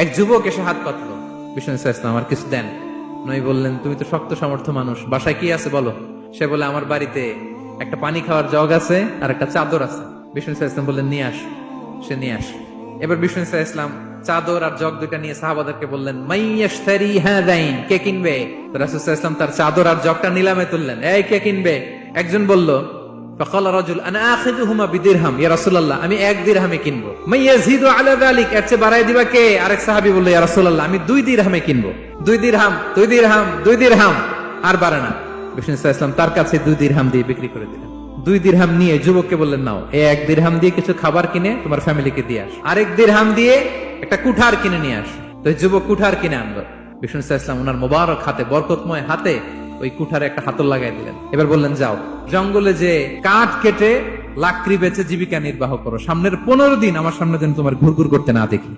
এক যুবক এসে হাত পাতলো, বিষ্ণু ইসলাম আমার কিছু দেন। নবী বললেন, তুমি তো শক্ত সামর্থ্য মানুষ, বাসায় কি আছে বলো। সে বলে, আমার বাড়িতে একটা পানি খাওয়ার জগ আছে আর একটা চাদর আছে। বিষ্ণু ইসলাম বললেন, নিয়ে আস। সে নিয়ে আস। এবার বিষ্ণু ইসলাম চাদর আর জগ দুইটা নিয়ে সাহাবাদেরকে বললেন, মাইয়াশতারি হাযাইন, কে কিনবে। রাসূল সাল্লাল্লাহু আলাইহি ওয়াসাল্লাম তার চাদর আর জগটা নিলামে তুললেন, এই কে কিনবে। একজন বলল, ফাকাল রাজুল আনা আখিযুহুমা বিদিরহাম, ইয়া রাসূলুল্লাহ আমি 1 দিরহামে কিনবো। মাইয়াজিদু আলা যালিক, এর চেয়ে বাড়ায় দিবা কে। আরেক সাহাবী বলল, ইয়া রাসূলুল্লাহ আমি 2 দিরহামে কিনবো। 2 দিরহাম, 2 দিরহাম, 2 দিরহাম, আর বাড়ে না। বিষ্ণু ইসলাম তার কাছে 2 দিরহাম দিয়ে বিক্রি করে দিলেন। 2 দিরহাম নিয়ে যুবককে বললেন, নাও এই 1 দিরহাম দিয়ে কিছু খাবার কিনে তোমার ফ্যামিলিকে দিয়ে আস, আরেক দিরহাম দিয়ে একটা কুঠার কিনে নিয়ে আস। তো যুবক কুঠার কিনে আনলো। বিষ্ণু ইসলাম ওনার মোবারক হাতে, বরকতময় হাতে ওই কুঠারে একটা হাতল লাগাই দিলেন। এবার বললেন, যাও জঙ্গলে যে কাঠ কেটে লাকড়ি বেচে জীবিকা নির্বাহ করো, সামনের 15 দিন আমার সামনে যেন তোমার ঘুরঘুর করতে না দেখি।